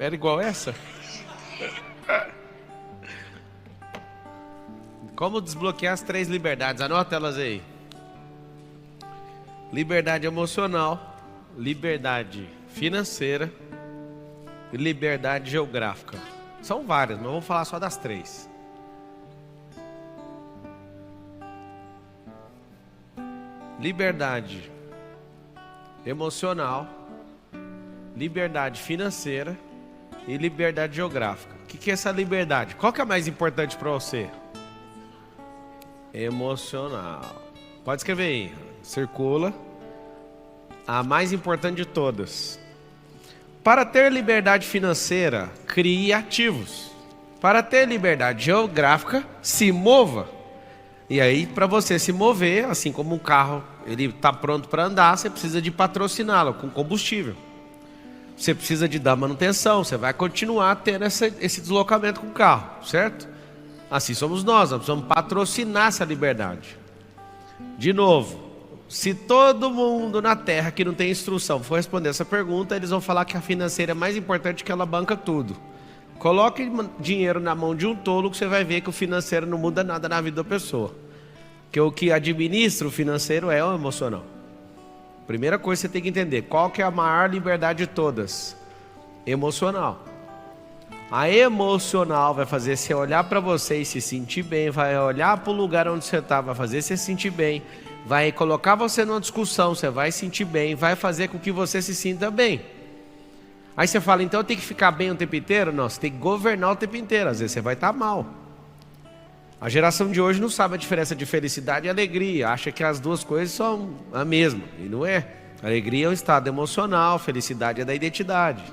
Era igual essa? Como desbloquear as 3 liberdades? Anota elas aí. Liberdade emocional, liberdade financeira e liberdade geográfica. São várias, mas vamos falar só das 3. Liberdade emocional, liberdade financeira e liberdade geográfica. O que é essa liberdade? Qual que é a mais importante para você? Emocional. Pode escrever aí. Circula. A mais importante de todas. Para ter liberdade financeira, crie ativos. Para ter liberdade geográfica, se mova. E aí, para você se mover, assim como um carro, ele está pronto para andar, você precisa de patrociná-lo com combustível. Você precisa de dar manutenção, você vai continuar tendo esse deslocamento com o carro, certo? Assim somos nós precisamos patrocinar essa liberdade. De novo, se todo mundo na Terra que não tem instrução for responder essa pergunta, eles vão falar que a financeira é mais importante, que ela banca tudo. Coloque dinheiro na mão de um tolo que você vai ver que o financeiro não muda nada na vida da pessoa. Porque o que administra o financeiro é o emocional. Primeira coisa que você tem que entender, qual que é a maior liberdade de todas? Emocional. A emocional vai fazer você olhar para você e se sentir bem, vai olhar para o lugar onde você está, vai fazer você se sentir bem, vai colocar você numa discussão, você vai sentir bem, vai fazer com que você se sinta bem. Aí você fala, então eu tenho que ficar bem o tempo inteiro? Não, você tem que governar o tempo inteiro, às vezes você vai estar mal. A geração de hoje não sabe a diferença de felicidade e alegria, acha que as duas coisas são a mesma, e não é. Alegria é um estado emocional, felicidade é da identidade.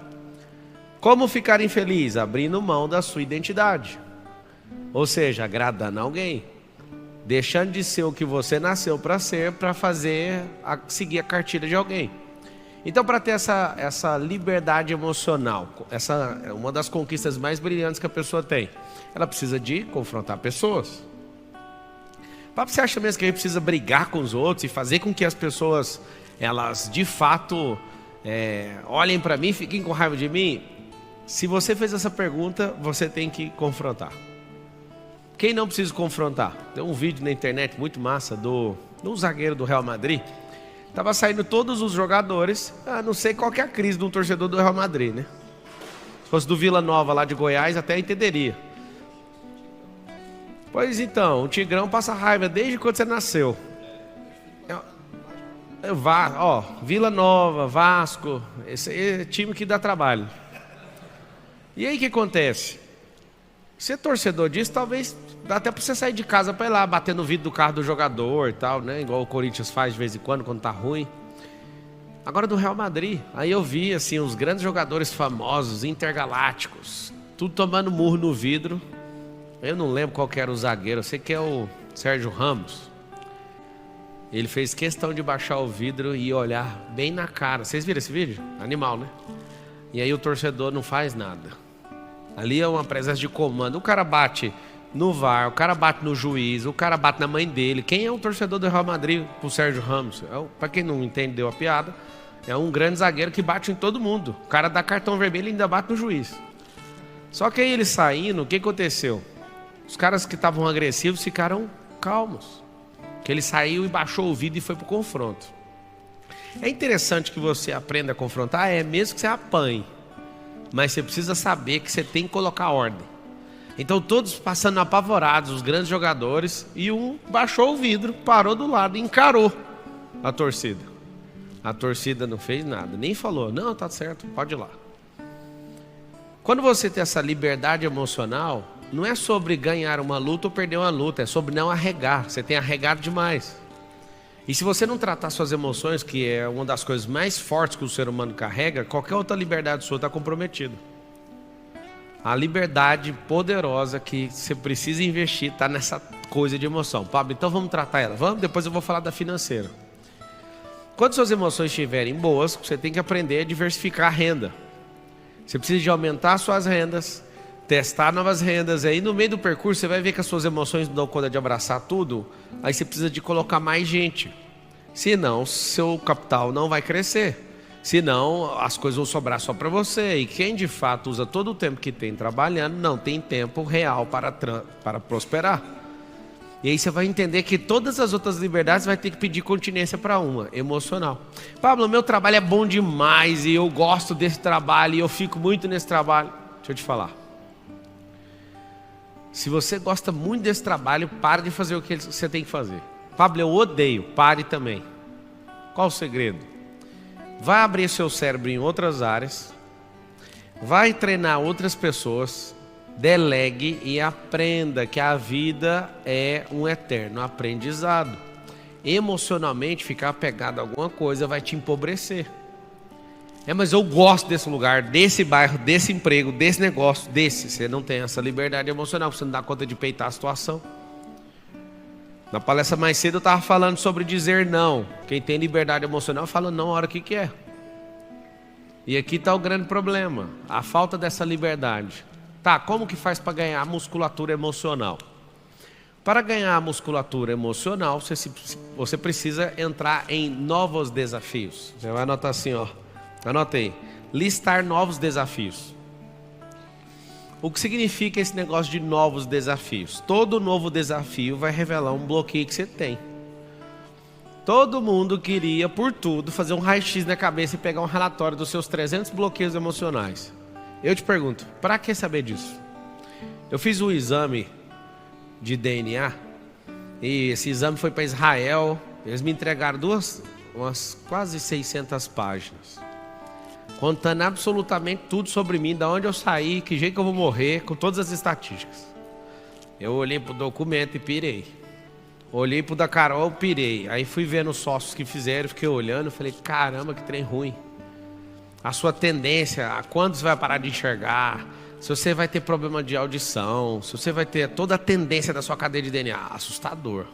Como ficar infeliz? Abrindo mão da sua identidade. Ou seja, agradando alguém. Deixando de ser o que você nasceu para ser, para seguir a cartilha de alguém. Então, para ter essa liberdade emocional, essa é uma das conquistas mais brilhantes que a pessoa tem. Ela precisa de confrontar pessoas. Você acha mesmo que a gente precisa brigar com os outros e fazer com que as pessoas, elas de fato olhem para mim, fiquem com raiva de mim? Se você fez essa pergunta, você tem que confrontar. Quem não precisa confrontar? Tem um vídeo na internet muito massa do zagueiro do Real Madrid. Estava saindo todos os jogadores. Não sei qual que é a crise de um torcedor do Real Madrid, né? Se fosse do Vila Nova lá de Goiás, até entenderia. Pois então, o Tigrão passa raiva desde quando você nasceu. Vila Nova, Vasco, esse é time que dá trabalho. E aí o que acontece? Ser torcedor disso, talvez dá até para você sair de casa para ir lá, bater no vidro do carro do jogador e tal, né? Igual o Corinthians faz de vez em quando tá ruim. Agora do Real Madrid, aí eu vi assim, os grandes jogadores famosos, intergalácticos, tudo tomando murro no vidro. Eu não lembro qual que era o zagueiro, eu sei que é o Sérgio Ramos. Ele fez questão de baixar o vidro e olhar bem na cara. Vocês viram esse vídeo? Animal, né? E aí o torcedor não faz nada. Ali é uma presença de comando. O cara bate no VAR, o cara bate no juiz, o cara bate na mãe dele. Quem é o torcedor do Real Madrid pro Sérgio Ramos? Para quem não entendeu a piada, é um grande zagueiro que bate em todo mundo. O cara dá cartão vermelho e ainda bate no juiz. Só que aí ele saindo, o que aconteceu? Os caras que estavam agressivos ficaram calmos. Que ele saiu e baixou o vidro e foi pro confronto. É interessante que você aprenda a confrontar, mesmo que você apanhe. Mas você precisa saber que você tem que colocar ordem. Então todos passando apavorados, os grandes jogadores, e um baixou o vidro, parou do lado e encarou a torcida. A torcida não fez nada, nem falou, não, tá certo, pode ir lá. Quando você tem essa liberdade emocional, não é sobre ganhar uma luta ou perder uma luta, é sobre não arregar. Você tem arregado demais. E se você não tratar suas emoções, que é uma das coisas mais fortes que o ser humano carrega, qualquer outra liberdade sua está comprometida. A liberdade poderosa que você precisa investir está nessa coisa de emoção. Pablo, então vamos tratar ela. Vamos, depois eu vou falar da financeira. Quando suas emoções estiverem boas, você tem que aprender a diversificar a renda. Você precisa de aumentar suas rendas, testar novas rendas. Aí no meio do percurso você vai ver que as suas emoções não dão conta de abraçar tudo. Aí você precisa de colocar mais gente. Senão seu capital não vai crescer. Senão as coisas vão sobrar só para você. E quem de fato usa todo o tempo que tem trabalhando, não tem tempo real para prosperar. E aí você vai entender que todas as outras liberdades vai ter que pedir continência para uma, emocional. Pablo, meu trabalho é bom demais e eu gosto desse trabalho e eu fico muito nesse trabalho. Deixa eu te falar. Se você gosta muito desse trabalho, pare de fazer o que você tem que fazer. Pablo, eu odeio, pare também. Qual o segredo? Vai abrir seu cérebro em outras áreas, vai treinar outras pessoas, delegue e aprenda que a vida é um eterno aprendizado. Emocionalmente, ficar apegado a alguma coisa vai te empobrecer. Mas eu gosto desse lugar, desse bairro, desse emprego, desse negócio, desse. Você não tem essa liberdade emocional, você não dá conta de peitar a situação. Na palestra mais cedo eu estava falando sobre dizer não. Quem tem liberdade emocional fala não a hora que quer. E aqui está o grande problema, a falta dessa liberdade. Tá, como que faz para ganhar musculatura emocional? Para ganhar musculatura emocional, você precisa entrar em novos desafios. Você vai anotar assim, ó. Anota aí. Listar novos desafios. O que significa esse negócio de novos desafios? Todo novo desafio vai revelar um bloqueio que você tem. Todo mundo queria, por tudo, fazer um raio-x na cabeça e pegar um relatório dos seus 300 bloqueios emocionais. Eu te pergunto, para que saber disso? Eu fiz um exame de DNA e esse exame foi para Israel. Eles me entregaram umas quase 600 páginas. Contando absolutamente tudo sobre mim, de onde eu saí, que jeito que eu vou morrer, com todas as estatísticas. Eu olhei pro documento e pirei. Olhei pro da Carol, pirei. Aí fui vendo os sócios que fizeram, fiquei olhando, falei, caramba, que trem ruim. A sua tendência, a quando você vai parar de enxergar, se você vai ter problema de audição, se você vai ter toda a tendência da sua cadeia de DNA, assustador.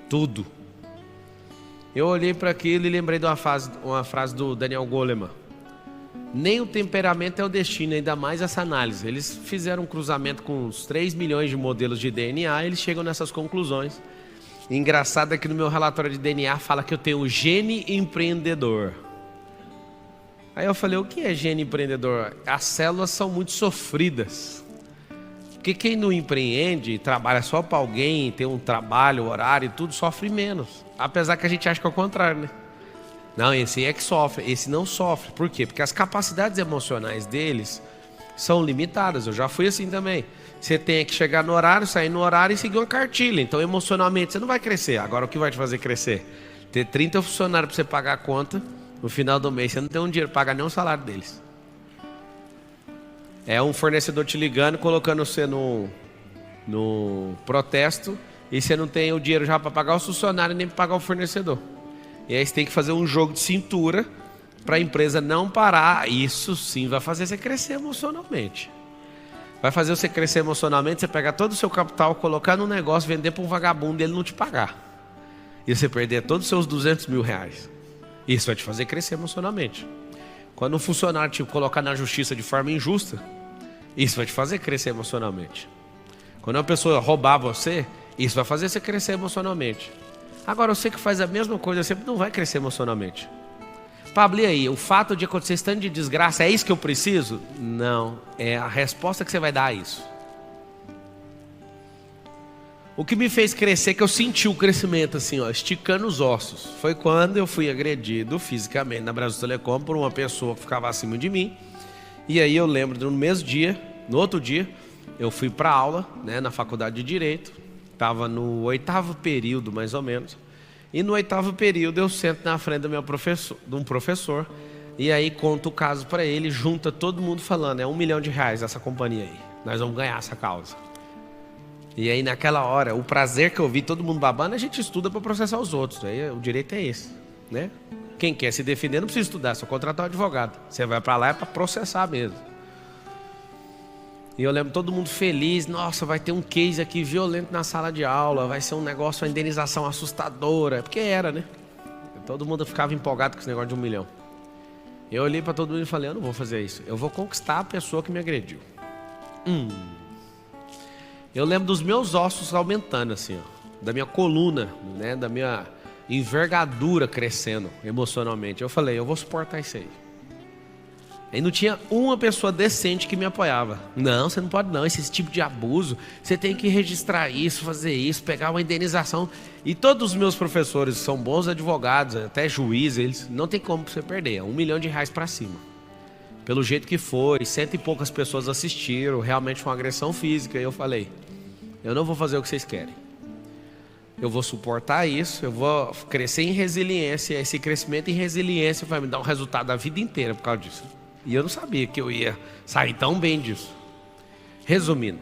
Tudo. Eu olhei para aquilo e lembrei de uma frase do Daniel Goleman. Nem o temperamento é o destino, ainda mais essa análise. Eles fizeram um cruzamento com uns 3 milhões de modelos de DNA e eles chegam nessas conclusões. E engraçado é que no meu relatório de DNA fala que eu tenho o gene empreendedor. Aí eu falei, o que é gene empreendedor? As células são muito sofridas. Porque quem não empreende, trabalha só para alguém, tem um trabalho, horário e tudo, sofre menos. Apesar que a gente acha que é o contrário, né? Não, esse é que sofre, esse não sofre. Por quê? Porque as capacidades emocionais deles são limitadas. Eu já fui assim também. Você tem que chegar no horário, sair no horário e seguir uma cartilha. Então, emocionalmente, você não vai crescer. Agora, o que vai te fazer crescer? Ter 30 funcionários para você pagar a conta. No final do mês, você não tem um dinheiro para pagar nem o salário deles. É um fornecedor te ligando, colocando você no protesto. E você não tem o dinheiro já para pagar o funcionário nem para pagar o fornecedor. E aí você tem que fazer um jogo de cintura para a empresa não parar. Isso sim vai fazer você crescer emocionalmente. Vai fazer você crescer emocionalmente, você pegar todo o seu capital, colocar num negócio, vender para um vagabundo e ele não te pagar. E você perder todos os seus 200 mil reais. Isso vai te fazer crescer emocionalmente. Quando um funcionário te colocar na justiça de forma injusta, isso vai te fazer crescer emocionalmente. Quando uma pessoa roubar você, isso vai fazer você crescer emocionalmente. Agora, você que faz a mesma coisa sempre não vai crescer emocionalmente. Pablo, e aí? O fato de acontecer esse tanto de desgraça, é isso que eu preciso? Não, é a resposta que você vai dar a isso. O que me fez crescer, que eu senti o crescimento assim, ó, esticando os ossos, foi quando eu fui agredido fisicamente na Brasil Telecom por uma pessoa que ficava acima de mim. E aí eu lembro, no mesmo dia, no outro dia, eu fui para aula, né, na faculdade de Direito. Estava no 8º período, mais ou menos. E no 8º período eu sento na frente de um professor. E aí conto o caso para ele, junta todo mundo falando, é R$1 milhão essa companhia aí. Nós vamos ganhar essa causa. E aí naquela hora, o prazer que eu vi todo mundo babando, a gente estuda para processar os outros. Aí o direito é esse, né? Quem quer se defender não precisa estudar, só contratar um advogado. Você vai para lá é para processar mesmo. E eu lembro todo mundo feliz, nossa, vai ter um case aqui violento na sala de aula, vai ser um negócio, uma indenização assustadora, porque era, né? Todo mundo ficava empolgado com esse negócio de R$1 milhão. Eu olhei para todo mundo e falei, eu não vou fazer isso, eu vou conquistar a pessoa que me agrediu. Eu lembro dos meus ossos aumentando assim, ó, da minha coluna, né? envergadura crescendo emocionalmente. Eu falei, eu vou suportar isso aí. E não tinha uma pessoa decente que me apoiava. Não, você não pode não, esse tipo de abuso, você tem que registrar isso, fazer isso, pegar uma indenização. E todos os meus professores são bons advogados, até juízes, eles não tem como você perder, é R$1 milhão para cima. Pelo jeito que foi, 100 e poucas pessoas assistiram, realmente uma agressão física. E eu falei, eu não vou fazer o que vocês querem. Eu vou suportar isso, eu vou crescer em resiliência. Esse crescimento em resiliência vai me dar um resultado a vida inteira por causa disso. E eu não sabia que eu ia sair tão bem disso. Resumindo,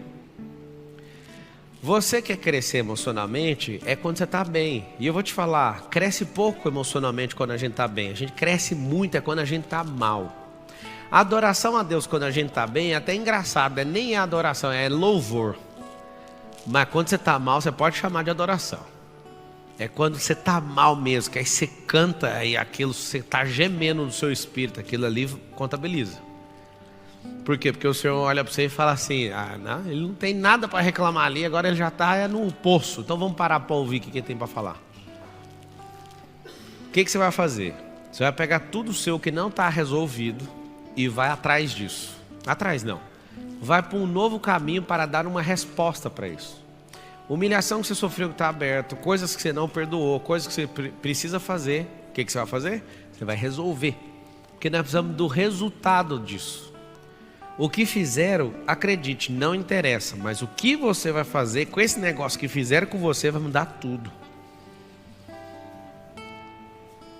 você quer crescer emocionalmente é quando você está bem. E eu vou te falar, cresce pouco emocionalmente quando a gente está bem. A gente cresce muito é quando a gente está mal. A adoração a Deus quando a gente está bem é até engraçado, nem é adoração, é louvor. Mas quando você está mal, você pode chamar de adoração. É quando você está mal mesmo, que aí você canta e aquilo, você está gemendo no seu espírito, aquilo ali contabiliza. Por quê? Porque o Senhor olha para você e fala assim, não, ele não tem nada para reclamar ali, agora ele já está no poço, então vamos parar para ouvir o que ele tem para falar. O que você vai fazer? Você vai pegar tudo seu que não está resolvido e vai atrás disso. Atrás não. Vai para um novo caminho para dar uma resposta para isso. Humilhação que você sofreu que está aberto, coisas que você não perdoou, coisas que você precisa fazer. O que você vai fazer? Você vai resolver. Porque nós precisamos do resultado disso. O que fizeram, acredite, não interessa. Mas o que você vai fazer com esse negócio que fizeram com você vai mudar tudo.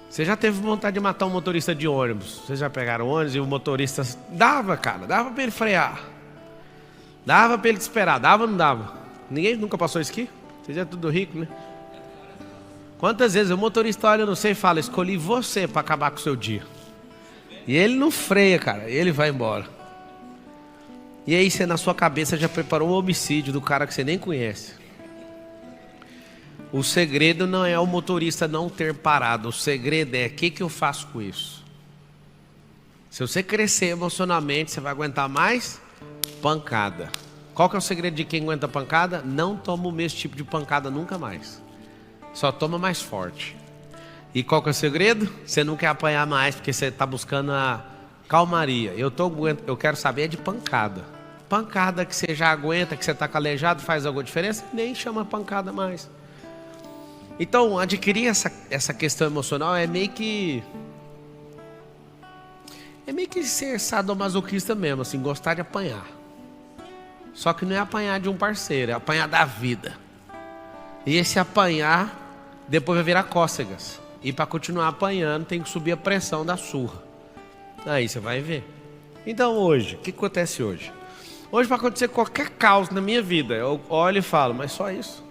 Você já teve vontade de matar um motorista de ônibus? Vocês já pegaram ônibus e o motorista... Dava, cara, dava para ele frear. Dava para ele te esperar, dava ou não dava? Ninguém nunca passou isso aqui? Vocês é tudo rico, né? Quantas vezes o motorista olha no você e fala, escolhi você para acabar com o seu dia. E ele não freia, cara, ele vai embora. E aí você na sua cabeça já preparou um homicídio do cara que você nem conhece. O segredo não é o motorista não ter parado, o segredo é o que eu faço com isso. Se você crescer emocionalmente, você vai aguentar mais pancada. Qual que é o segredo de quem aguenta pancada? Não toma o mesmo tipo de pancada nunca mais. Só toma mais forte. E qual que é o segredo? Você não quer apanhar mais porque você está buscando a calmaria. Eu quero saber de pancada. Pancada que você já aguenta, que você está calejado, faz alguma diferença? Nem chama pancada mais. Então, adquirir essa questão emocional é meio que ser sadomasoquista mesmo, assim, gostar de apanhar. Só que não é apanhar de um parceiro, é apanhar da vida. E esse apanhar, depois vai virar cócegas. E para continuar apanhando, tem que subir a pressão da surra. Aí você vai ver. Então hoje, o que acontece hoje? Hoje vai acontecer qualquer caos na minha vida. Eu olho e falo, mas só isso.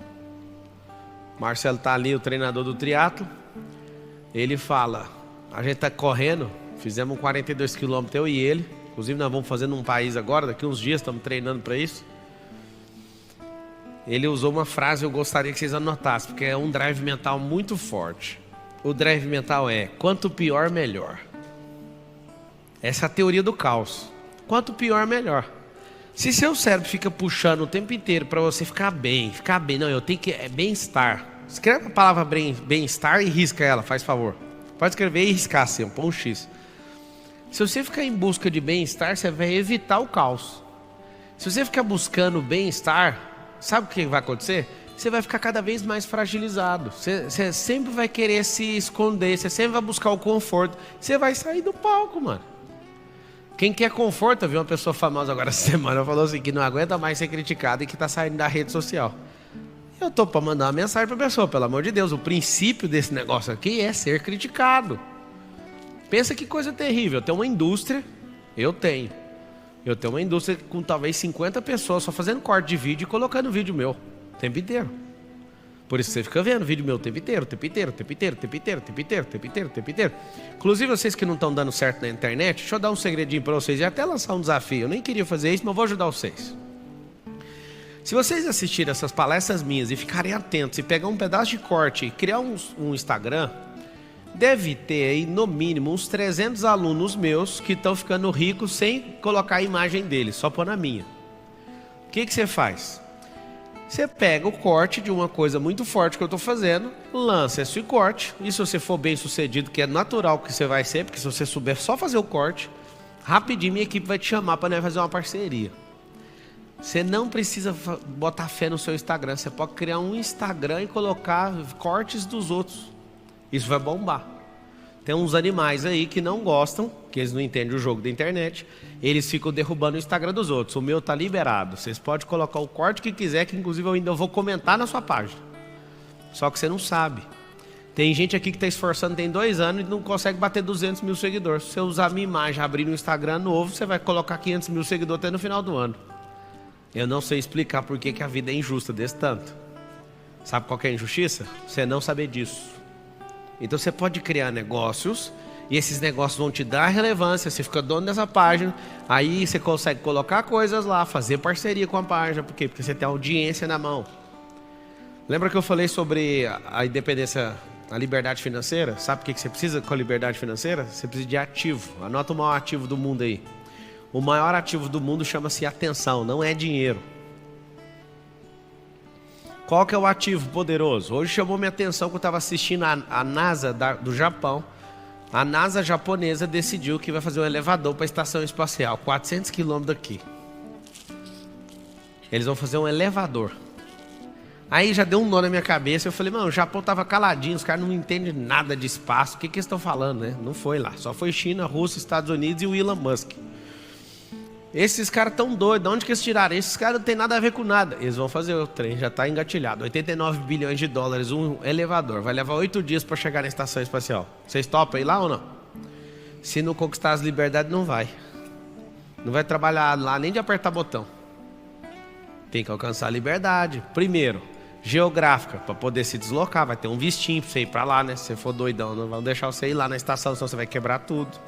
Marcelo está ali, o treinador do triatlo. Ele fala, a gente está correndo, fizemos 42 quilômetros, eu e ele. Inclusive nós vamos fazer num país agora, daqui uns dias, estamos treinando para isso. Ele usou uma frase, eu gostaria que vocês anotassem, porque é um drive mental muito forte. O drive mental é, quanto pior, melhor. Essa é a teoria do caos. Quanto pior, melhor. Se seu cérebro fica puxando o tempo inteiro para você ficar bem, não, eu tenho que, é bem-estar. Escreve a palavra bem-estar e risca ela, faz favor. Pode escrever e riscar assim, põe um X. Se você ficar em busca de bem-estar, você vai evitar o caos. Se você ficar buscando bem-estar, sabe o que vai acontecer? Você vai ficar cada vez mais fragilizado. Você sempre vai querer se esconder, você sempre vai buscar o conforto. Você vai sair do palco, mano. Quem quer conforto, eu vi uma pessoa famosa agora essa semana, falou assim, que não aguenta mais ser criticado e que está saindo da rede social. Eu estou para mandar uma mensagem para a pessoa, pelo amor de Deus, o princípio desse negócio aqui é ser criticado. Pensa que coisa terrível, eu tenho uma indústria, eu tenho uma indústria com talvez 50 pessoas só fazendo corte de vídeo e colocando vídeo meu, o tempo inteiro. Por isso você fica vendo vídeo meu o tempo inteiro. Inclusive vocês que não estão dando certo na internet, deixa eu dar um segredinho para vocês e até lançar um desafio. Eu nem queria fazer isso, mas eu vou ajudar vocês. Se vocês assistirem essas palestras minhas e ficarem atentos e pegar um pedaço de corte e criar um Instagram, deve ter aí no mínimo uns 300 alunos meus que estão ficando ricos sem colocar a imagem deles, só pôr na minha. O que você faz? Você pega o corte de uma coisa muito forte que eu estou fazendo, lança esse corte, e se você for bem sucedido, que é natural que você vai ser, porque se você souber só fazer o corte, rapidinho minha equipe vai te chamar para nós fazer uma parceria. Você não precisa botar fé no seu Instagram, você pode criar um Instagram e colocar cortes dos outros. Isso vai bombar. Tem uns animais aí que não gostam, que eles não entendem o jogo da internet, eles ficam derrubando o Instagram dos outros. O meu tá liberado, vocês podem colocar o corte que quiser, que inclusive eu ainda vou comentar na sua página. Só que você não sabe. Tem gente aqui que está esforçando, tem 2 anos e não consegue bater 200 mil seguidores. Se você usar a minha imagem, abrir um Instagram novo, você vai colocar 500 mil seguidores até no final do ano. Eu não sei explicar por que a vida é injusta desse tanto. Sabe qual que é a injustiça? Você não saber disso. Então você pode criar negócios e esses negócios vão te dar relevância. Você fica dono dessa página, aí você consegue colocar coisas lá, fazer parceria com a página. Por quê? Porque você tem audiência na mão. Lembra que eu falei sobre a independência, a liberdade financeira? Sabe o que você precisa com a liberdade financeira? Você precisa de ativo. Anota o maior ativo do mundo aí. O maior ativo do mundo chama-se atenção, não é dinheiro. Qual que é o ativo poderoso? Hoje chamou minha atenção que eu estava assistindo a NASA do Japão. A NASA japonesa decidiu que vai fazer um elevador para a estação espacial, 400 quilômetros daqui. Eles vão fazer um elevador. Aí já deu um nó na minha cabeça, eu falei, mano, o Japão estava caladinho, os caras não entendem nada de espaço, o que eles estão falando, né? Não foi lá, só foi China, Rússia, Estados Unidos e o Elon Musk. Esses caras tão doidos, de onde que eles tiraram? Esses caras não tem nada a ver com nada. Eles vão fazer o trem, já está engatilhado. 89 bilhões de dólares, um elevador. Vai levar 8 dias para chegar na estação espacial. Vocês topam ir lá ou não? Se não conquistar as liberdades, não vai. Não vai trabalhar lá nem de apertar botão. Tem que alcançar a liberdade. Primeiro, geográfica, para poder se deslocar. Vai ter um vistinho para você ir para lá, né? Se você for doidão, não vão deixar você ir lá na estação, senão você vai quebrar tudo.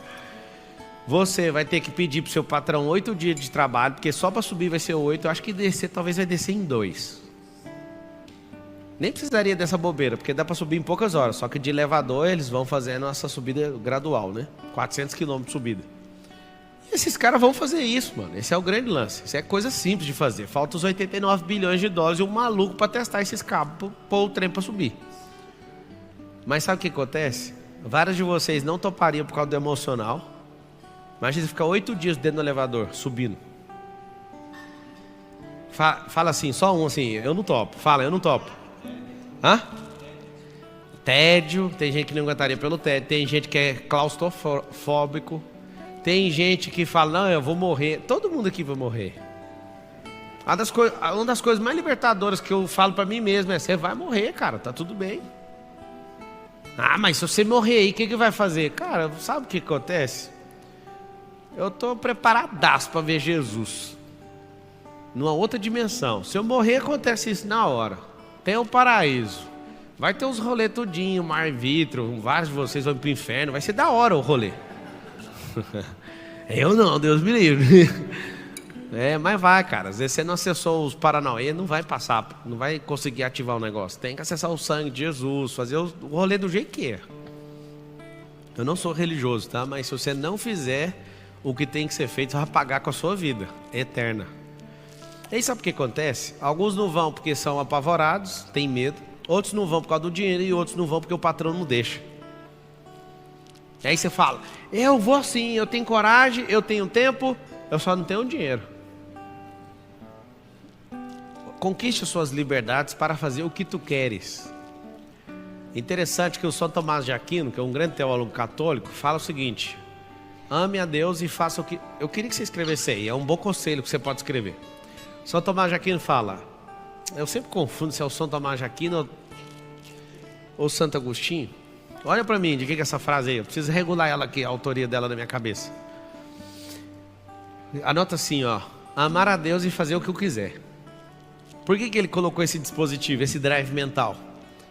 Você vai ter que pedir para o seu patrão 8 dias de trabalho, porque só para subir vai ser 8. Eu acho que descer talvez vai descer em 2. Nem precisaria dessa bobeira, porque dá para subir em poucas horas. Só que de elevador eles vão fazendo essa subida gradual, né? 400 km de subida. E esses caras vão fazer isso, mano. Esse é o grande lance. Isso é coisa simples de fazer. Falta os 89 bilhões de dólares e um maluco para testar esses cabos, pôr o trem para subir. Mas sabe o que acontece? Vários de vocês não topariam por causa do emocional. Imagina você ficar 8 dias dentro do elevador, subindo. Fala assim, só um assim, eu não topo. Fala, eu não topo. Hã? Tédio, tem gente que não aguentaria pelo tédio. Tem gente que é claustrofóbico. Tem gente que fala, não, eu vou morrer. Todo mundo aqui vai morrer. Uma das coisas mais libertadoras que eu falo pra mim mesmo é, você vai morrer, cara, tá tudo bem. Ah, mas se você morrer aí, o que vai fazer? Cara, sabe o que acontece? Eu estou preparadaço para ver Jesus numa outra dimensão. Se eu morrer, acontece isso na hora. Tem o paraíso. Vai ter uns rolê tudinho, mar vitro. Vários de vocês vão para o inferno. Vai ser da hora o rolê. Eu não, Deus me livre. Mas vai, cara. Às vezes você não acessou os Paranauê, não vai passar. Não vai conseguir ativar o negócio. Tem que acessar o sangue de Jesus. Fazer o rolê do jeito que é. Eu não sou religioso, tá? Mas se você não fizer o que tem que ser feito, você vai pagar com a sua vida eterna. E aí sabe o que acontece? Alguns não vão porque são apavorados, têm medo. Outros não vão por causa do dinheiro e outros não vão porque o patrão não deixa. E aí você fala, eu vou sim, eu tenho coragem, eu tenho tempo, eu só não tenho dinheiro. Conquiste suas liberdades para fazer o que tu queres. Interessante que o São Tomás de Aquino, que é um grande teólogo católico, fala o seguinte: ame a Deus e faça o que... Eu queria que você escrevesse aí, é um bom conselho que você pode escrever. São Tomás de Aquino fala, eu sempre confundo se é o São Tomás de Aquino ou Santo Agostinho. Olha para mim, de que é essa frase aí? Eu preciso regular ela aqui, a autoria dela na minha cabeça. Anota assim, ó: amar a Deus e fazer o que eu quiser. Por que ele colocou esse dispositivo, esse drive mental?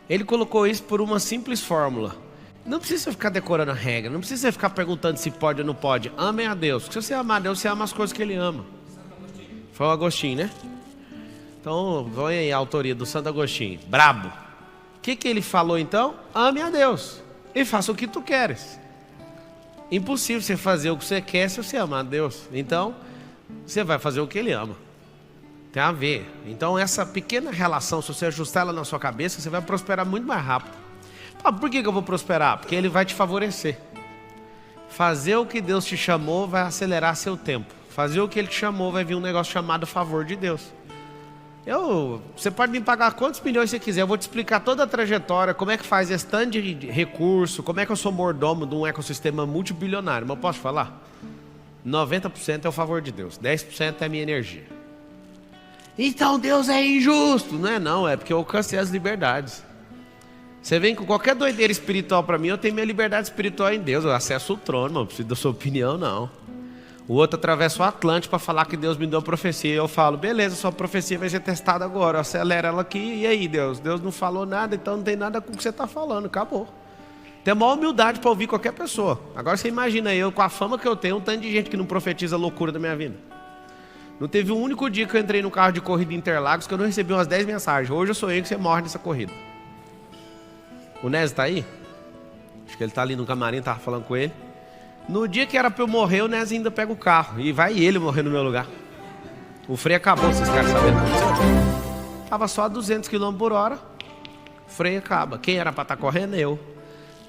Ele colocou isso por uma simples fórmula. Não precisa ficar decorando a regra, não precisa ficar perguntando se pode ou não pode. Amem a Deus. Se você amar a Deus, você ama as coisas que Ele ama. Foi o Agostinho, né? Então, vai aí a autoria do Santo Agostinho. Brabo. O que ele falou então? Ame a Deus e faça o que tu queres. Impossível você fazer o que você quer se você amar a Deus. Então, você vai fazer o que Ele ama. Tem a ver. Então essa pequena relação, se você ajustar ela na sua cabeça, você vai prosperar muito mais rápido. Por que eu vou prosperar? Porque ele vai te favorecer. Fazer o que Deus te chamou vai acelerar seu tempo. Fazer o que Ele te chamou vai vir um negócio chamado favor de Deus. Você pode me pagar quantos milhões você quiser, eu vou te explicar toda a trajetória, como é que faz esse tanto de recurso, como é que eu sou mordomo de um ecossistema multibilionário. Mas eu posso falar? 90% é o favor de Deus, 10% é a minha energia. Então Deus é injusto. Não, é porque eu alcancei as liberdades. Você vem com qualquer doideira espiritual para mim, eu tenho minha liberdade espiritual em Deus, eu acesso o trono, não preciso da sua opinião, não. O outro atravessa o Atlântico para falar que Deus me deu profecia. Eu falo, beleza, sua profecia vai ser testada agora, acelera ela aqui. E aí, Deus? Deus não falou nada, então não tem nada com o que você está falando, acabou. Tem a maior humildade para ouvir qualquer pessoa. Agora você imagina eu, com a fama que eu tenho, um tanto de gente que não profetiza a loucura da minha vida. Não teve um único dia que eu entrei no carro de corrida em Interlagos que eu não recebi umas 10 mensagens. Hoje eu sonhei que você morre nessa corrida. O Nézio está aí? Acho que ele está ali no camarim, estava falando com ele. No dia que era para eu morrer, o Nézio ainda pega o carro. E vai ele morrer no meu lugar. O freio acabou, vocês querem saber o que aconteceu? Estava só a 200 km por hora. O freio acaba. Quem era para estar correndo? Eu.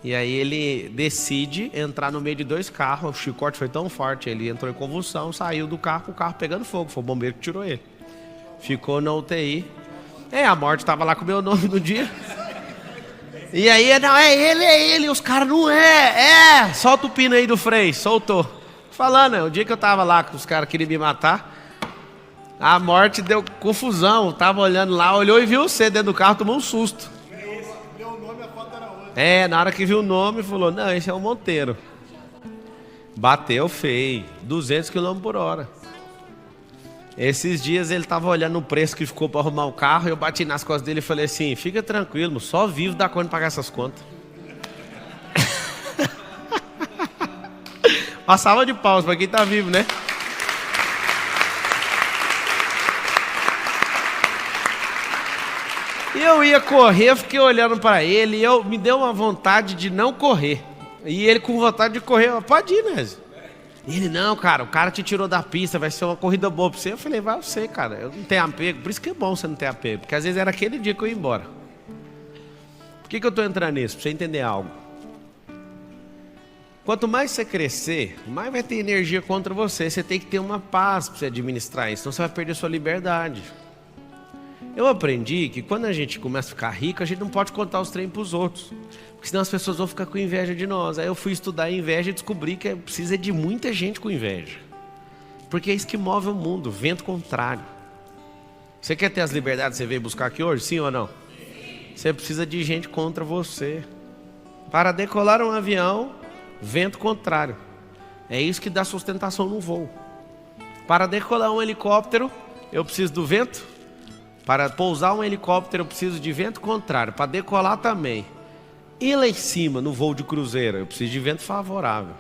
E aí ele decide entrar no meio de dois carros. O chicote foi tão forte, ele entrou em convulsão, saiu do carro com o carro pegando fogo. Foi o bombeiro que tirou ele. Ficou na UTI. A morte estava lá com o meu nome no dia. E aí, não, é ele, os caras não solta o pino aí do freio, soltou. Falando, o dia que eu tava lá, que os caras queriam me matar, a morte deu confusão, tava olhando lá, olhou e viu você dentro do carro, tomou um susto. Meu nome, a foto era outra. Na hora que viu o nome, falou, não, esse é o Monteiro. Bateu feio, 200 km por hora. Esses dias ele estava olhando o preço que ficou para arrumar o carro. Eu bati nas costas dele e falei assim, fica tranquilo, só vivo dá conta de pagar essas contas. Uma salva de palmas para quem está vivo, né? E eu ia correr, eu fiquei olhando para ele e me deu uma vontade de não correr. E ele com vontade de correr, pode ir, Nézio. E ele, não, cara, o cara te tirou da pista, vai ser uma corrida boa pra você. Eu falei, vai você, cara, eu não tenho apego. Por isso que é bom você não ter apego, porque às vezes era aquele dia que eu ia embora. Por que eu tô entrando nisso? Pra você entender algo. Quanto mais você crescer, mais vai ter energia contra você. Você tem que ter uma paz pra você administrar isso, senão você vai perder sua liberdade. Eu aprendi que quando a gente começa a ficar rico, a gente não pode contar os trem pros outros, porque senão as pessoas vão ficar com inveja de nós. Aí eu fui estudar inveja e descobri que precisa de muita gente com inveja, porque é isso que move o mundo, vento contrário. Você quer ter as liberdades que você veio buscar aqui hoje, sim ou não? Você precisa de gente contra você. Para decolar um avião, vento contrário. É isso que dá sustentação no voo. Para decolar um helicóptero, eu preciso do vento. Para pousar um helicóptero, eu preciso de vento contrário. Para decolar também. E lá em cima, no voo de cruzeiro, eu preciso de vento favorável.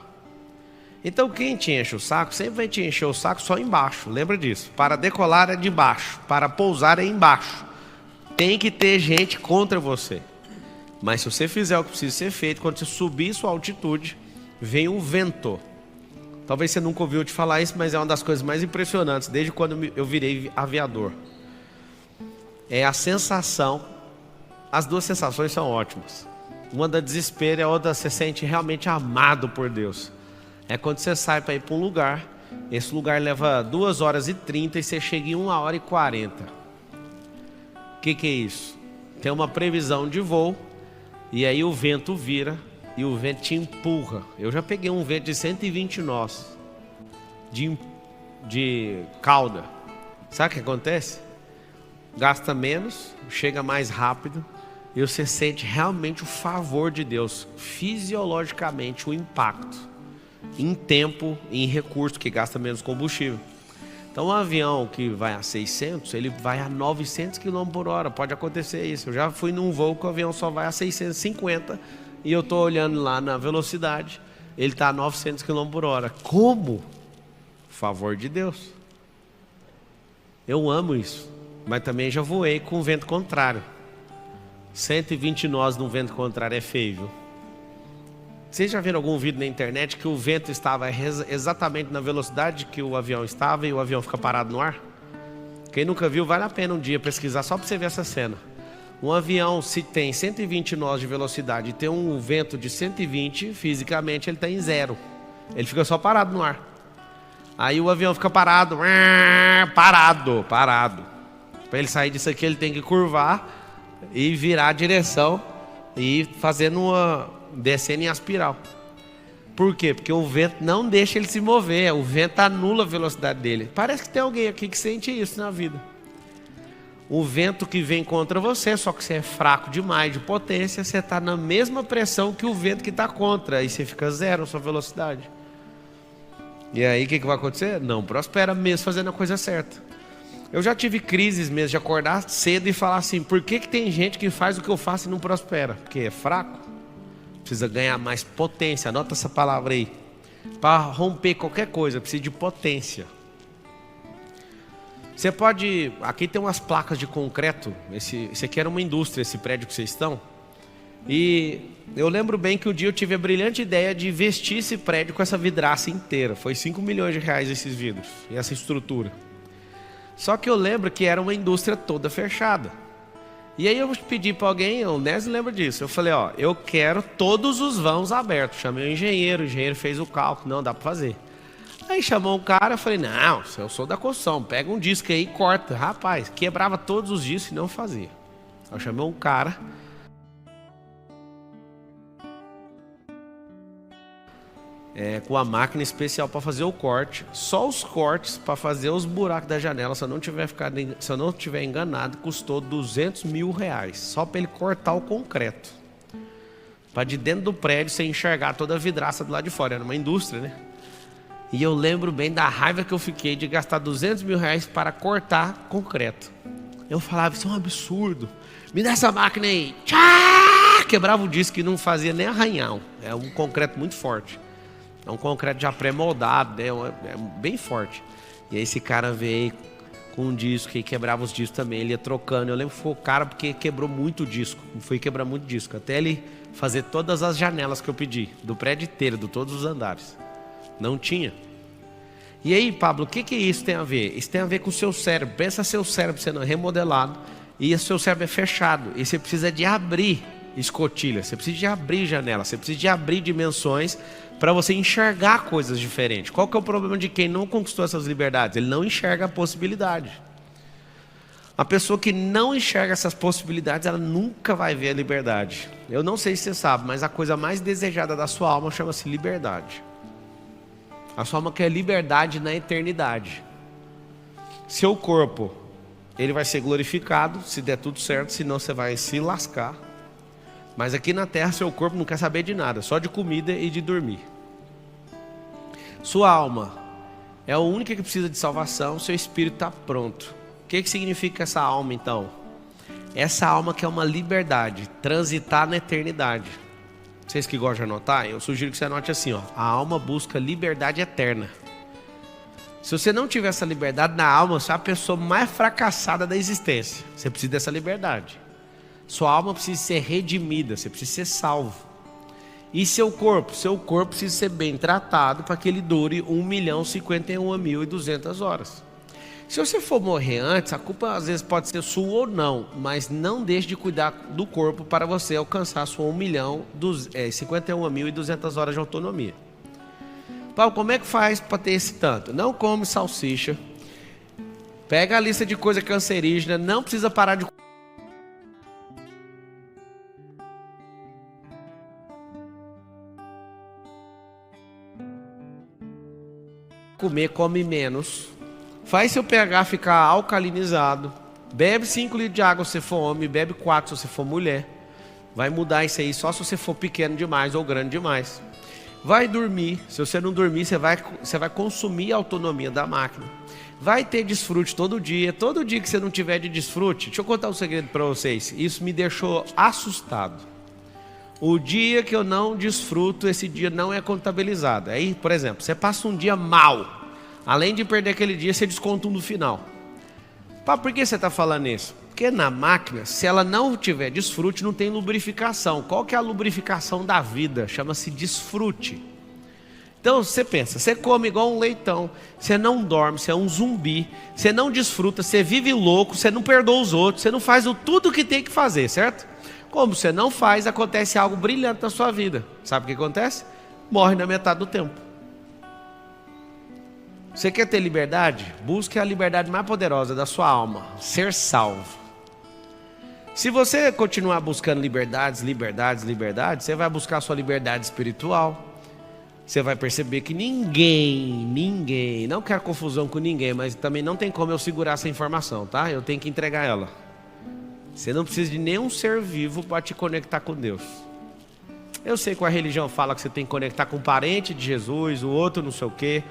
Então quem te enche o saco, sempre vai te encher o saco só embaixo. Lembra disso. Para decolar é de baixo. Para pousar é embaixo. Tem que ter gente contra você. Mas se você fizer o que precisa ser feito, quando você subir sua altitude, vem um vento. Talvez você nunca ouviu te falar isso, mas é uma das coisas mais impressionantes, desde quando eu virei aviador. É a sensação, as duas sensações são ótimas. Uma da desespero e a outra você sente realmente amado por Deus. É quando você sai para ir para um lugar, esse lugar leva 2h30 e você chega em 1h40. O que é isso? Tem uma previsão de voo e aí o vento vira e o vento te empurra. Eu já peguei um vento de 120 nós de cauda. Sabe o que acontece? Gasta menos, chega mais rápido e você sente realmente o favor de Deus, fisiologicamente o impacto, em tempo e em recurso, que gasta menos combustível. Então um avião que vai a 600, ele vai a 900 km por hora, pode acontecer isso. Eu já fui num voo que o avião só vai a 650 e eu estou olhando lá na velocidade, ele está a 900 km por hora. Como? Favor de Deus. Eu amo isso. Mas também já voei com vento contrário. 120 nós num vento contrário é feio, viu? Vocês já viram algum vídeo na internet que o vento estava exatamente na velocidade que o avião estava e o avião fica parado no ar? Quem nunca viu, vale a pena um dia pesquisar só para você ver essa cena. Um avião, se tem 120 nós de velocidade e tem um vento de 120, fisicamente ele está em zero. Ele fica só parado no ar. Aí o avião fica parado. Para ele sair disso aqui, ele tem que curvar e virar a direção e descendo em espiral. Por quê? Porque o vento não deixa ele se mover. O vento anula a velocidade dele. Parece que tem alguém aqui que sente isso na vida. O vento que vem contra você, só que você é fraco demais de potência, você está na mesma pressão que o vento que está contra. Aí você fica zero a sua velocidade. E aí o que vai acontecer? Não prospera mesmo fazendo a coisa certa. Eu já tive crises mesmo de acordar cedo e falar assim: por que tem gente que faz o que eu faço e não prospera? Porque é fraco. Precisa ganhar mais potência. Anota essa palavra aí. Para romper qualquer coisa, precisa de potência. Você pode... Aqui tem umas placas de concreto. Esse aqui era uma indústria, esse prédio que vocês estão. E eu lembro bem que um dia eu tive a brilhante ideia de vestir esse prédio com essa vidraça inteira. Foi 5 milhões de reais esses vidros e essa estrutura. Só que eu lembro que era uma indústria toda fechada. E aí eu pedi para alguém, o Nésio lembra disso. Eu falei, eu quero todos os vãos abertos. Chamei o engenheiro fez o cálculo. Não, dá para fazer. Aí chamou um cara, eu falei, não, eu sou da construção, pega um disco aí e corta. Rapaz, quebrava todos os discos e não fazia. Eu chamei um cara. Com a máquina especial para fazer o corte. Só os cortes para fazer os buracos da janela, se eu não tiver enganado, custou 200 mil reais. Só para ele cortar o concreto. Para de dentro do prédio você enxergar toda a vidraça do lado de fora. Era uma indústria, né? E eu lembro bem da raiva que eu fiquei de gastar 200 mil reais para cortar concreto. Eu falava, isso é um absurdo. Me dá essa máquina aí. Tchá! Quebrava o disco e não fazia nem arranhão. É um concreto muito forte. É um concreto já pré-moldado, né? É bem forte. E aí esse cara veio com um disco e quebrava os discos também. Ele ia trocando. Eu lembro que foi o cara porque quebrou muito disco. Foi quebrar muito disco. Até ele fazer todas as janelas que eu pedi. Do prédio inteiro, de todos os andares. Não tinha. E aí, Pablo, o que isso tem a ver? Isso tem a ver com o seu cérebro. Pensa seu cérebro sendo remodelado e o seu cérebro é fechado. E você precisa de abrir escotilhas, você precisa de abrir janelas, você precisa de abrir dimensões para você enxergar coisas diferentes. Qual que é o problema de quem não conquistou essas liberdades? Ele não enxerga a possibilidade. A pessoa que não enxerga essas possibilidades, ela nunca vai ver a liberdade. Eu não sei se você sabe, mas a coisa mais desejada da sua alma chama-se liberdade. A sua alma quer liberdade na eternidade. Seu corpo, ele vai ser glorificado se der tudo certo, senão você vai se lascar. Mas aqui na terra seu corpo não quer saber de nada, só de comida e de dormir. Sua alma é a única que precisa de salvação, seu espírito está pronto. O que significa essa alma então? Essa alma que é uma liberdade, transitar na eternidade. Vocês que gostam de anotar, eu sugiro que você anote assim, a alma busca liberdade eterna. Se você não tiver essa liberdade na alma, você é a pessoa mais fracassada da existência. Você precisa dessa liberdade. Sua alma precisa ser redimida, você precisa ser salvo. E seu corpo precisa ser bem tratado para que ele dure 1.051.200 horas. Se você for morrer antes, a culpa às vezes pode ser sua ou não, mas não deixe de cuidar do corpo para você alcançar a sua 1.051.200 horas de autonomia. Paulo, como é que faz para ter esse tanto? Não come salsicha, pega a lista de coisa cancerígena, não precisa parar de comer, come menos. Faz seu pH ficar alcalinizado. Bebe 5 litros de água se você for homem, bebe 4 se você for mulher. Vai mudar isso aí só se você for pequeno demais ou grande demais. Vai dormir. Se você não dormir, você vai consumir a autonomia da máquina. Vai ter desfrute todo dia. Todo dia que você não tiver de desfrute, deixa eu contar um segredo para vocês. Isso me deixou assustado. O dia que eu não desfruto, esse dia não é contabilizado. Aí, por exemplo, você passa um dia mal. Além de perder aquele dia, você desconta um no final. Por que você está falando isso? Porque na máquina, se ela não tiver desfrute, não tem lubrificação. Qual que é a lubrificação da vida? Chama-se desfrute. Então você pensa, você come igual um leitão, você não dorme, você é um zumbi, você não desfruta, você vive louco, você não perdoa os outros, você não faz tudo o que tem que fazer, certo? Como você não faz, acontece algo brilhante na sua vida. Sabe o que acontece? Morre na metade do tempo. Você quer ter liberdade? Busque a liberdade mais poderosa da sua alma, ser salvo. Se você continuar buscando liberdades, você vai buscar a sua liberdade espiritual. Você vai perceber que ninguém, não quero confusão com ninguém, mas também não tem como eu segurar essa informação, tá? Eu tenho que entregar ela. Você não precisa de nenhum ser vivo para te conectar com Deus. Eu sei que a religião fala que você tem que conectar com um parente de Jesus, o outro não sei o quê.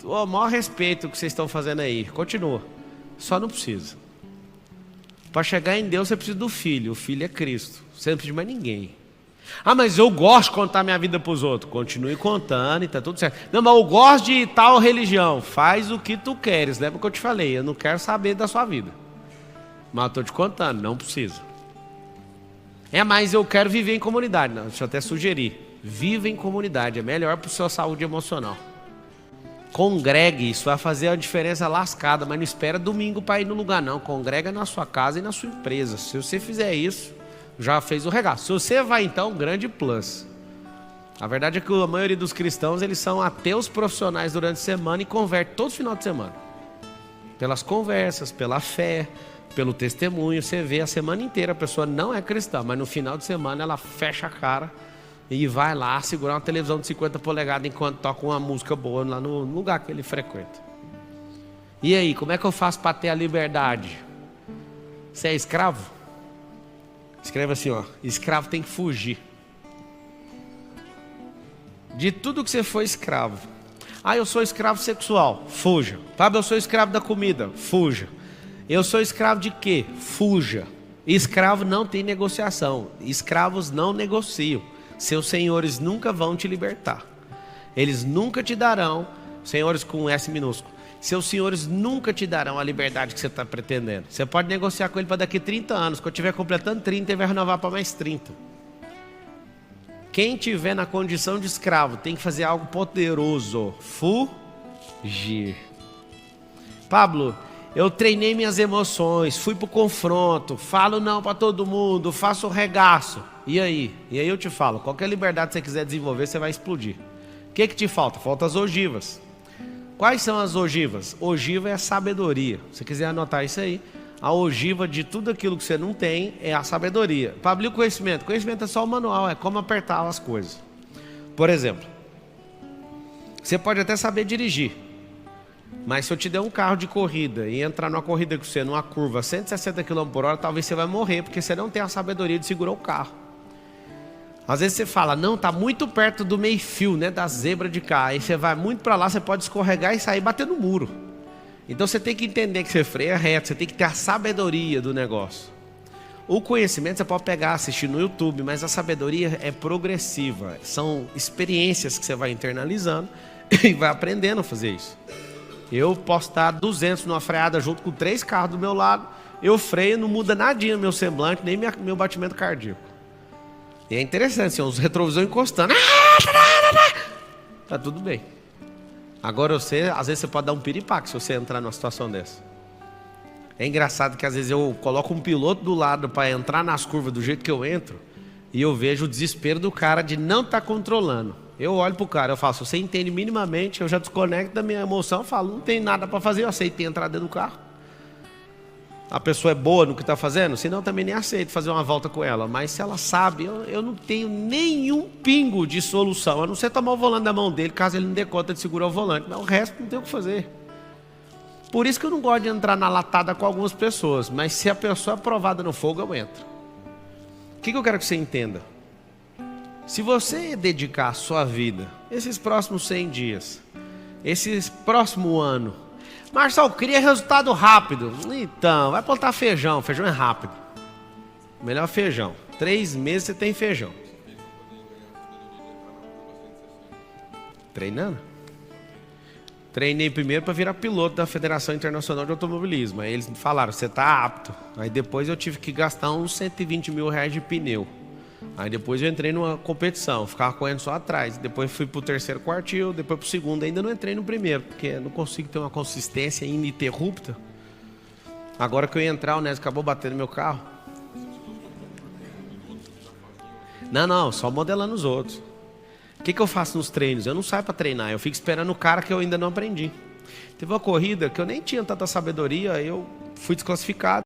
O maior respeito que vocês estão fazendo aí, continua. Só não precisa. Para chegar em Deus você precisa do Filho, o Filho é Cristo. Você não precisa de mais ninguém. Ah, mas eu gosto de contar minha vida para os outros. Continue contando e está tudo certo. Não, mas eu gosto de tal religião. Faz o que tu queres. Lembra que eu te falei? Eu não quero saber da sua vida. Mas eu estou te contando, não precisa. Mas eu quero viver em comunidade. Não, deixa eu até sugerir. Viva em comunidade, é melhor para a sua saúde emocional. Congregue, isso vai fazer a diferença lascada. Mas não espera domingo para ir no lugar não. Congrega na sua casa e na sua empresa. Se você fizer isso, já fez o regaço. Se você vai então, grande plus. A verdade é que a maioria dos cristãos, eles são ateus profissionais durante a semana e convertem todo final de semana. Pelas conversas, pela fé, pelo testemunho, você vê a semana inteira a pessoa não é cristã, mas no final de semana ela fecha a cara e vai lá segurar uma televisão de 50 polegadas enquanto toca uma música boa lá no lugar que ele frequenta. E aí, como é que eu faço para ter a liberdade? Você é escravo? Escreve assim, ó, escravo tem que fugir. De tudo que você foi escravo. Ah, eu sou escravo sexual, fuja. Fábio, eu sou escravo da comida, fuja. Eu sou escravo de quê? Fuja. Escravo não tem negociação. Escravos não negociam. Seus senhores nunca vão te libertar. Eles nunca te darão, senhores com S minúsculo, seus senhores nunca te darão a liberdade que você está pretendendo. Você pode negociar com ele para daqui 30 anos. Quando estiver completando 30, ele vai renovar para mais 30. Quem tiver na condição de escravo tem que fazer algo poderoso. Fugir. Pablo, eu treinei minhas emoções, fui para o confronto, falo não para todo mundo, faço o regaço. E aí? E aí eu te falo, qualquer liberdade que você quiser desenvolver, você vai explodir. O que te falta? Falta as ogivas. Quais são as ogivas? Ogiva é a sabedoria. Se você quiser anotar isso aí, a ogiva de tudo aquilo que você não tem é a sabedoria. Para abrir o conhecimento, conhecimento é só o manual, é como apertar as coisas. Por exemplo, você pode até saber dirigir, mas se eu te der um carro de corrida e entrar numa corrida com você numa curva a 160 km por hora, talvez você vai morrer, porque você não tem a sabedoria de segurar o carro. Às vezes você fala, não, está muito perto do meio fio, né, da zebra de cá. Aí você vai muito para lá, você pode escorregar e sair batendo no muro. Então você tem que entender que você freia reto, você tem que ter a sabedoria do negócio. O conhecimento você pode pegar, assistir no YouTube, mas a sabedoria é progressiva. São experiências que você vai internalizando e vai aprendendo a fazer isso. Eu posso estar 200 numa freada junto com 3 carros do meu lado, eu freio, não muda nadinha no meu semblante, nem meu batimento cardíaco. E é interessante, assim, os retrovisores encostando. Tá tudo bem. Agora às vezes você pode dar um piripaque se você entrar numa situação dessa. É engraçado que às vezes eu coloco um piloto do lado para entrar nas curvas do jeito que eu entro e eu vejo o desespero do cara de não estar controlando. Eu olho pro cara, eu falo, se você entende minimamente, eu já desconecto da minha emoção, eu falo, não tem nada para fazer, eu aceito entrar dentro do carro. A pessoa é boa no que está fazendo, senão eu também nem aceito fazer uma volta com ela. Mas se ela sabe, eu não tenho nenhum pingo de solução, a não ser tomar o volante da mão dele, caso ele não dê conta de segurar o volante. Mas o resto não tem o que fazer. Por isso que eu não gosto de entrar na latada com algumas pessoas. Mas se a pessoa é aprovada no fogo, eu entro. O que eu quero que você entenda? Se você dedicar a sua vida, esses próximos 100 dias, esse próximo ano, Marcelo, queria resultado rápido. Então, vai plantar feijão. Feijão é rápido. Melhor feijão. 3 meses você tem feijão. Treinando? Treinei primeiro para virar piloto da Federação Internacional de Automobilismo. Aí eles me falaram, você está apto. Aí depois eu tive que gastar uns 120 mil reais de pneu. Aí depois eu entrei numa competição, ficava correndo só atrás. Depois fui pro terceiro quartil, depois pro segundo. Ainda não entrei no primeiro, porque não consigo ter uma consistência ininterrupta. Agora que eu ia entrar, o Nézio acabou batendo no meu carro. Não, só modelando os outros. O que eu faço nos treinos? Eu não saio para treinar, eu fico esperando o cara que eu ainda não aprendi. Teve uma corrida que eu nem tinha tanta sabedoria, eu fui desclassificado.